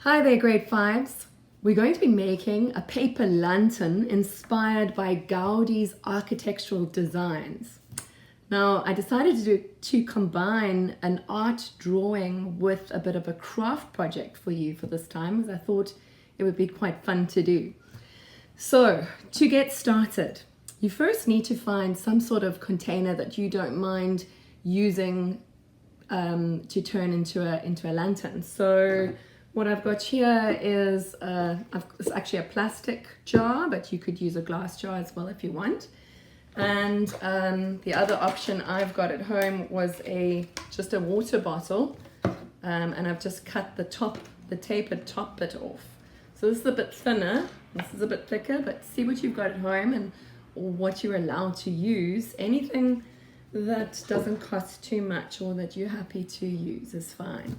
Hi there, grade fives. We're going to be making a paper lantern inspired by Gaudi's architectural designs. Now, I decided to combine an art drawing with a bit of a craft project for you for this time, as I thought it would be quite fun to do. So, to get started, you first need to find some sort of container that you don't mind using to turn into a lantern. So what I've got here is it's actually a plastic jar, but you could use a glass jar as well if you want. And the other option I've got at home was just a water bottle, and I've just cut the tapered top bit off. So this is a bit thinner, this is a bit thicker, but see what you've got at home and what you're allowed to use. Anything that doesn't cost too much or that you're happy to use is fine.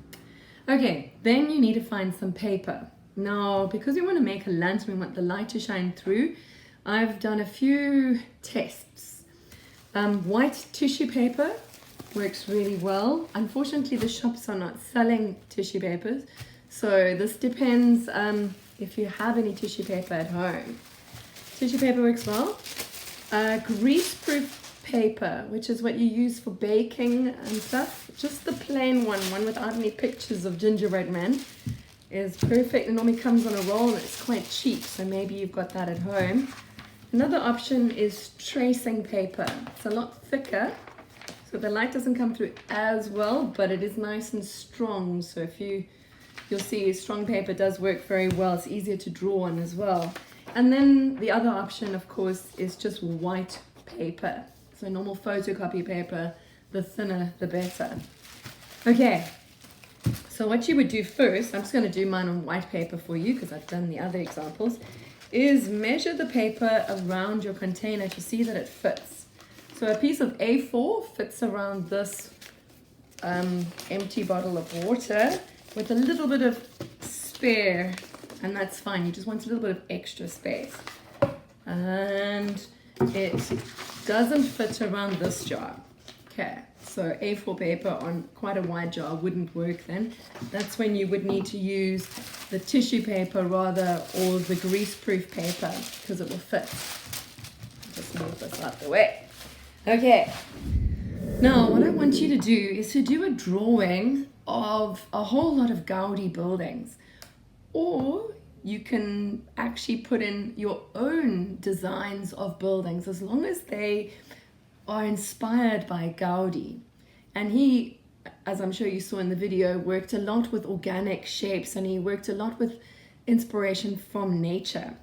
Okay, then you need to find some paper. Now, because we want to make a lantern, we want the light to shine through, I've done a few tests. White tissue paper works really well. Unfortunately, the shops are not selling tissue papers, so this depends if you have any tissue paper at home. Tissue paper works well. Greaseproof paper, which is what you use for baking and stuff, just the plain one without any pictures of gingerbread men, is perfect. It normally comes on a roll and it's quite cheap, so maybe you've got that at home. Another option is tracing paper. It's a lot thicker, so the light doesn't come through as well, but it is nice and strong, so you'll see strong paper does work very well. It's easier to draw on as well. And then the other option, of course, is just white paper. So normal photocopy paper, the thinner the better. Okay, so what you would do first, I'm just going to do mine on white paper for you because I've done the other examples, is measure the paper around your container to see that it fits. So a piece of A4 fits around this empty bottle of water with a little bit of spare, and that's fine. You just want a little bit of extra space. And it doesn't fit around this jar. Okay, so A4 paper on quite a wide jar wouldn't work then. That's when you would need to use the tissue paper rather, or the greaseproof paper, because it will fit. Just move this out the way. Okay, now what I want you to do is to do a drawing of a whole lot of Gaudi buildings, or you can actually put in your own designs of buildings as long as they are inspired by Gaudi. And he, as I'm sure you saw in the video, worked a lot with organic shapes, and he worked a lot with inspiration from nature.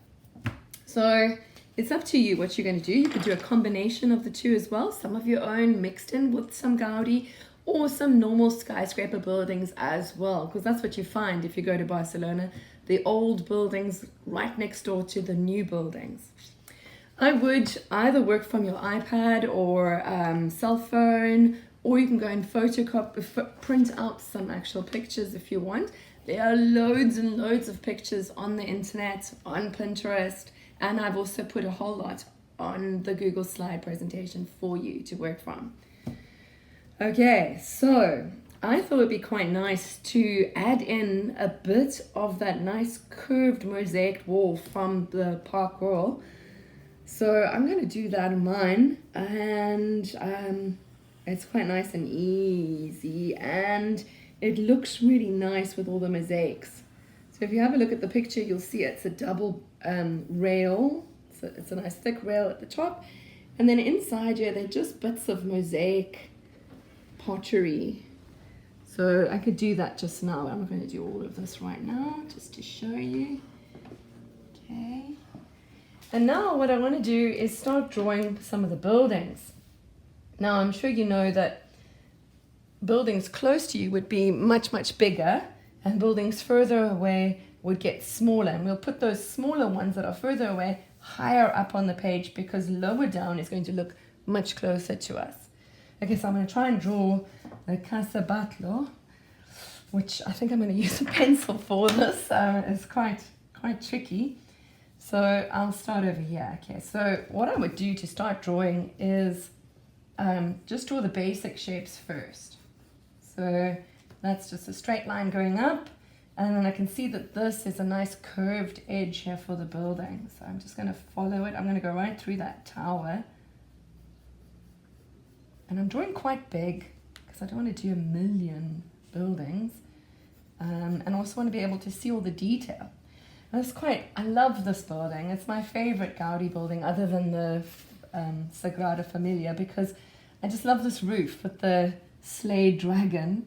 So it's up to you what you're going to do. You could do a combination of the two as well, some of your own mixed in with some Gaudi, or some normal skyscraper buildings as well, because that's what you find if you go to Barcelona, the old buildings right next door to the new buildings. I would either work from your iPad or cell phone, or you can go and print out some actual pictures if you want. There are loads and loads of pictures on the internet, on Pinterest, and I've also put a whole lot on the Google slide presentation for you to work from. Okay, so I thought it'd be quite nice to add in a bit of that nice curved mosaic wall from the Park Royal. So I'm going to do that on mine, and it's quite nice and easy, and it looks really nice with all the mosaics. So if you have a look at the picture, you'll see it's a double rail. So it's a nice thick rail at the top, and then inside here they're just bits of mosaic pottery. So I could do that just now. I'm going to do all of this right now just to show you. Okay. And now what I want to do is start drawing some of the buildings. Now I'm sure you know that buildings close to you would be much, much bigger, and buildings further away would get smaller. And we'll put those smaller ones that are further away higher up on the page, because lower down is going to look much closer to us. Okay, so I'm going to try and draw the Casa Batlló, which I think I'm going to use a pencil for this. It's quite tricky. So I'll start over here. Okay, so what I would do to start drawing is just draw the basic shapes first. So that's just a straight line going up, And then I can see that this is a nice curved edge here for the building. So I'm just going to follow it. I'm going to go right through that tower. And I'm drawing quite big because I don't want to do a million buildings. And I also want to be able to see all the detail. I love this building. It's my favorite Gaudi building other than the Sagrada Familia, because I just love this roof with the sleigh dragon.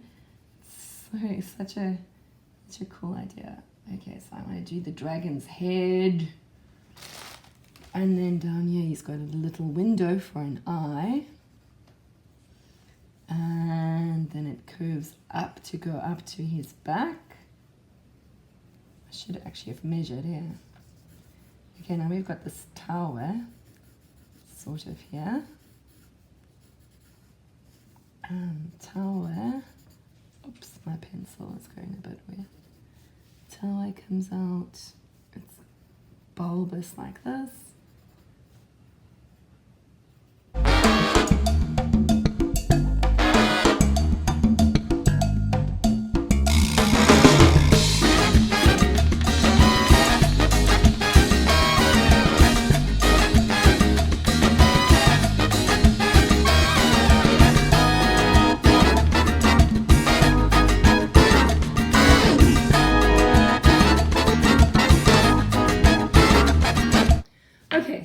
It's such a cool idea. Okay, so I want to do the dragon's head. And then down here he's got a little window for an eye. And then it curves up to go up to his back. I should actually have measured here. Okay, now we've got this tower sort of here. Tower. Oops, my pencil is going a bit weird. Tower comes out. It's bulbous like this.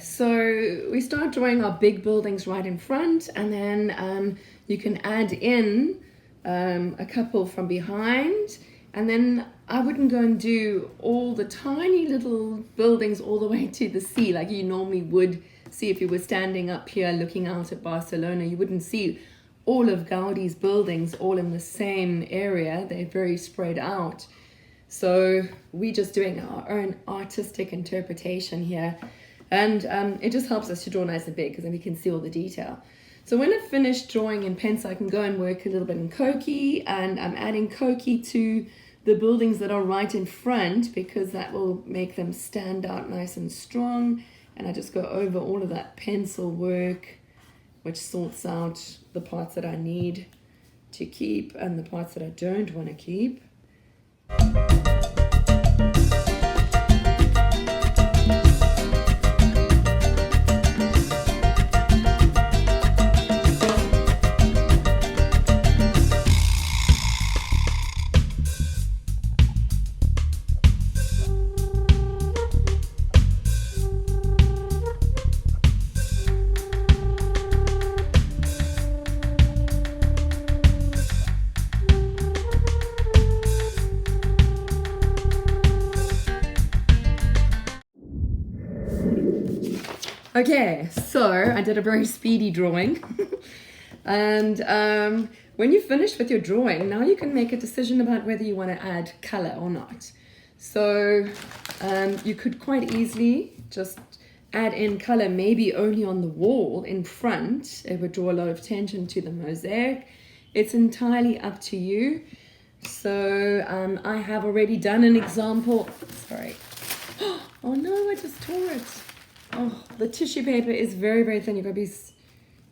So we start drawing our big buildings right in front, and then you can add in a couple from behind, and then I wouldn't go and do all the tiny little buildings all the way to the sea like you normally would see if you were standing up here looking out at Barcelona. You wouldn't see all of Gaudi's buildings all in the same area. They're very spread out. So we're just doing our own artistic interpretation here. And it just helps us to draw nice and big because then we can see all the detail. So when I've finished drawing in pencil, I can go and work a little bit in Koki, and I'm adding Koki to the buildings that are right in front because that will make them stand out nice and strong. And I just go over all of that pencil work, which sorts out the parts that I need to keep and the parts that I don't want to keep. Okay, so I did a very speedy drawing. And when you're finished with your drawing, now you can make a decision about whether you want to add color or not. So you could quite easily just add in color, maybe only on the wall in front. It would draw a lot of attention to the mosaic. It's entirely up to you. So I have already done an example. Sorry. Oh no, I just tore it. Oh, the tissue paper is very, very thin. You've got to be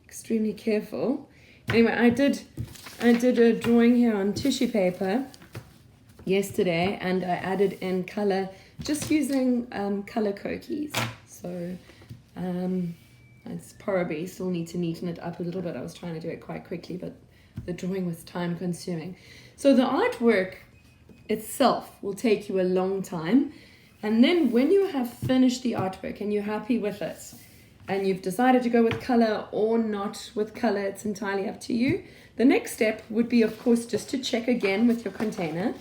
extremely careful. Anyway, I did a drawing here on tissue paper yesterday, and I added in color just using color Koki's. So it's probably still need to neaten it up a little bit. I was trying to do it quite quickly, but the drawing was time consuming. So the artwork itself will take you a long time. And then when you have finished the artwork and you're happy with it, and you've decided to go with color or not with color, it's entirely up to you. The next step would be, of course, just to check again with your container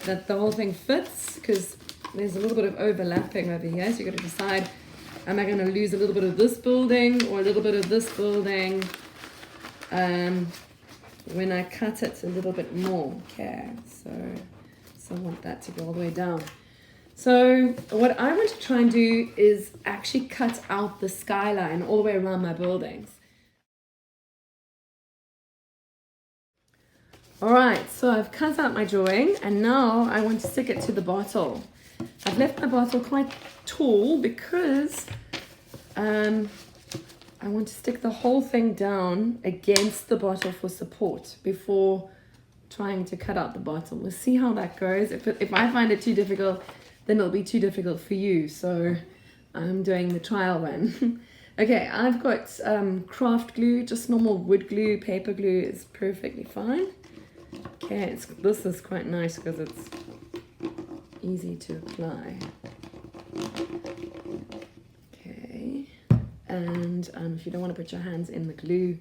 that the whole thing fits, because there's a little bit of overlapping over here. So you've got to decide, am I going to lose a little bit of this building or a little bit of this building when I cut it a little bit more? Okay, so I want that to go all the way down. So what I want to try and do is actually cut out the skyline all the way around my buildings. All right, so I've cut out my drawing, and now I want to stick it to the bottle. I've left my bottle quite tall because I want to stick the whole thing down against the bottle for support before trying to cut out the bottom. We'll see how that goes. If I find it too difficult, then it'll be too difficult for you. So I'm doing the trial one. Okay, I've got craft glue, just normal wood glue. Paper glue is perfectly fine. Okay, this is quite nice because it's easy to apply. Okay, and if you don't want to put your hands in the glue,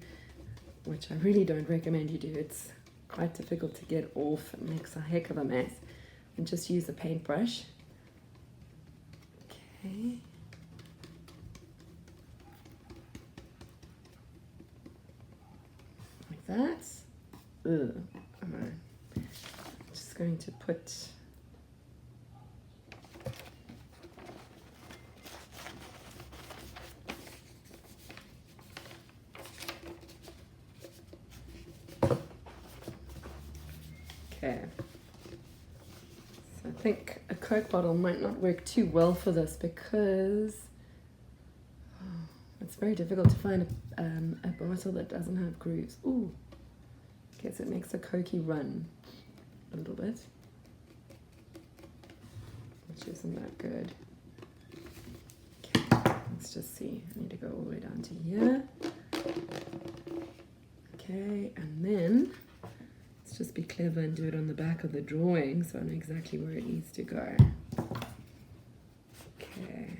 which I really don't recommend you do, it's quite difficult to get off. It makes a heck of a mess. And just use a paintbrush. Okay. Like that. Ugh. I'm just going to put okay. So I think a Coke bottle might not work too well for this because it's very difficult to find a bottle that doesn't have grooves. Ooh. Okay, so it makes a Cokey run a little bit, which isn't that good. Okay, let's just see. I need to go all the way down to here. Okay, and then let's just be clever and do it on the back of the drawing so I know exactly where it needs to go. Okay.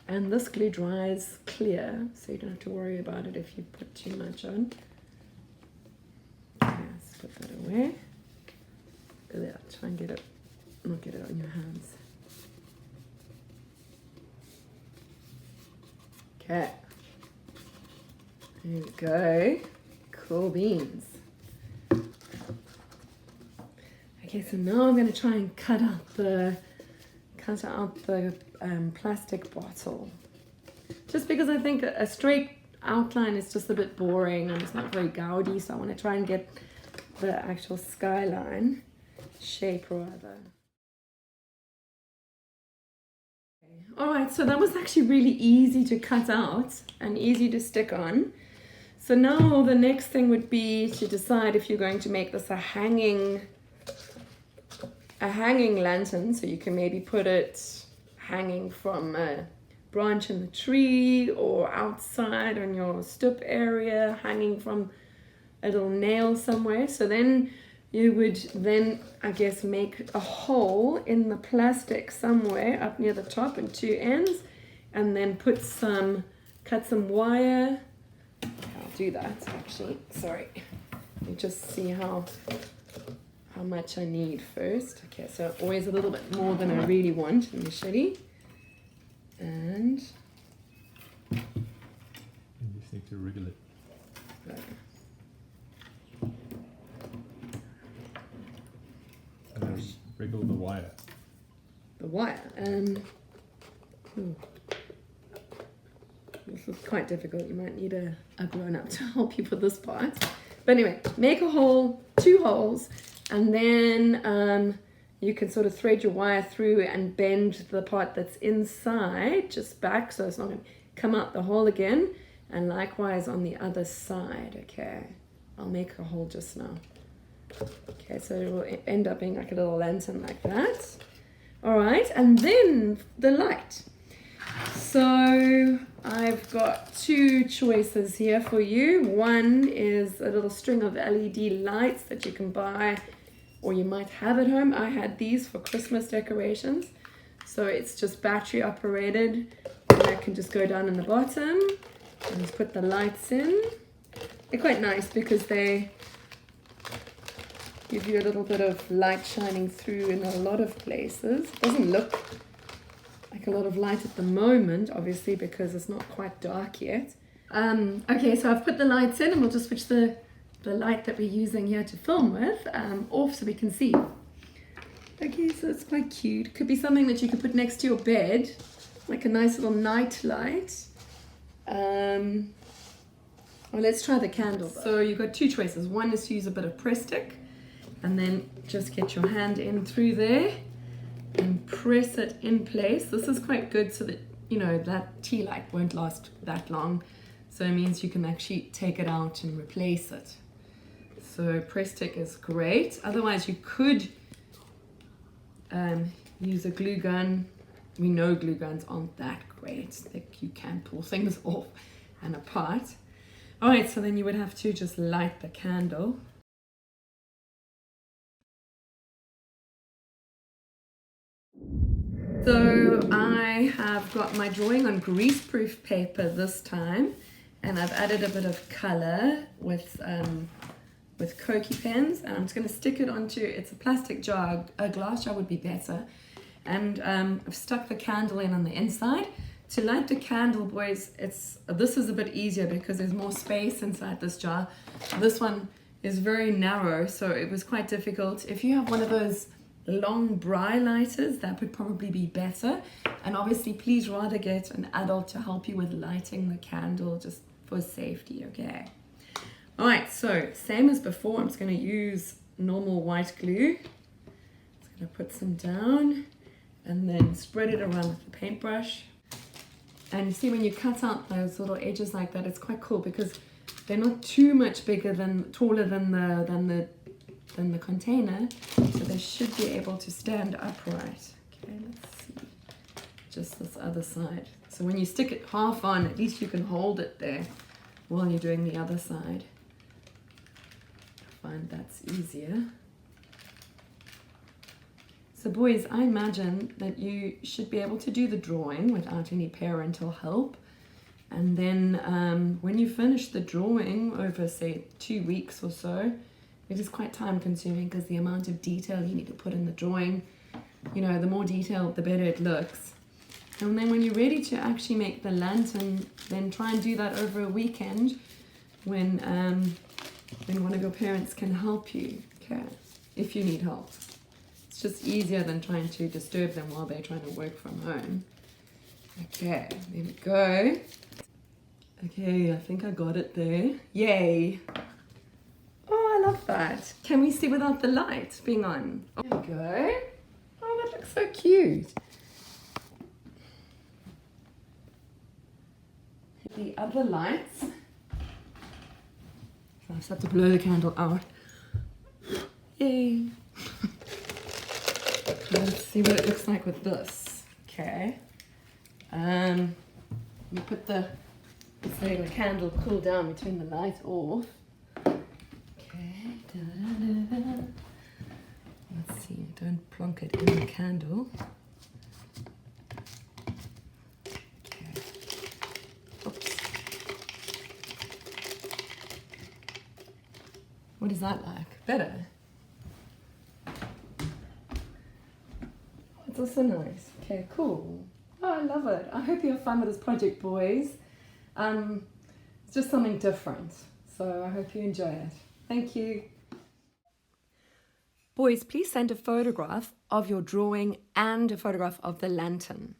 And this glue dries clear, so you don't have to worry about it if you put too much on. Okay, let's put that away. Yeah, try and not get it on your hands. Okay. There we go. Cool beans. Okay, so now I'm going to try and cut out the plastic bottle, just because I think a straight outline is just a bit boring and it's not very Gaudi, so I want to try and get the actual skyline shape rather. Okay. All right, so that was actually really easy to cut out and easy to stick on. So now the next thing would be to decide if you're going to make this a hanging lantern, so you can maybe put it hanging from a branch in the tree or outside on your stoop area, hanging from a little nail somewhere. So then you would I guess make a hole in the plastic somewhere up near the top and two ends, and then cut some wire. I'll do that actually, sorry. You just see how much I need first. Okay, so always a little bit more than I really want initially. And you just need to wriggle it. And then wriggle the wire. The wire. This is quite difficult. You might need a grown-up to help you with this part. But anyway, make a hole, 2 holes, and then you can sort of thread your wire through and bend the part that's inside just back so it's not going to come out the hole again, and likewise on the other side. Okay, I'll make a hole just now. Okay, so it will end up being like a little lantern like that. All right, and then the light. So I've got 2 choices here for you. One is a little string of LED lights that you can buy or you might have at home. I had these for Christmas decorations. So it's just battery operated, and I can just go down in the bottom and just put the lights in. They're quite nice because they give you a little bit of light shining through in a lot of places. It doesn't look like a lot of light at the moment, obviously, because it's not quite dark yet. Okay, so I've put the lights in, and we'll just switch the light that we're using here to film with off so we can see. Okay, so it's quite cute. Could be something that you could put next to your bed, like a nice little night light. Well, let's try the candle. So you've got 2 choices. One is to use a bit of press stick, and then just get your hand in through there and press it in place. This is quite good so that you know, that tea light won't last that long. So it means you can actually take it out and replace it. So press stick is great. Otherwise you could use a glue gun. We know glue guns aren't that great. Like you can pull things off and apart. All right, so then you would have to just light the candle. So I have got my drawing on greaseproof paper this time, and I've added a bit of color with Koki pens, and I'm just going to stick it onto, it's a plastic jar, a glass jar would be better, and I've stuck the candle in on the inside. To light the candle, boys, this is a bit easier because there's more space inside this jar. This one is very narrow, so it was quite difficult. If you have one of those long braai lighters, that would probably be better. And obviously, please rather get an adult to help you with lighting the candle just for safety, okay? All right, so same as before, I'm just going to use normal white glue. Just going to put some down and then spread it around with the paintbrush. And you see when you cut out those little edges like that, it's quite cool because they're not too much taller than the container, so they should be able to stand upright. Okay, let's see. Just this other side. So when you stick it half on, at least you can hold it there while you're doing the other side. I find that's easier. So boys, I imagine that you should be able to do the drawing without any parental help. And then when you finish the drawing over, say, 2 weeks or so, it is quite time consuming because the amount of detail you need to put in the drawing, you know, the more detailed, the better it looks. And then when you're ready to actually make the lantern, then try and do that over a weekend when one of your parents can help you, okay, if you need help. It's just easier than trying to disturb them while they're trying to work from home. Okay, there we go. Okay, I think I got it there. Yay! Oh, I love that. Can we see without the light being on? There we go. Oh, that looks so cute. The other lights. I just have to blow the candle out. Yay! Let's see what it looks like with this. Okay. You put the candle cool down between the light off. Okay. Da-da-da-da. Let's see. Don't plonk it in the candle. Okay. Oops. What is that like? Better? It's also nice. Okay, cool. Oh, I love it. I hope you have fun with this project, boys. It's just something different. So I hope you enjoy it. Thank you. Boys, please send a photograph of your drawing and a photograph of the lantern.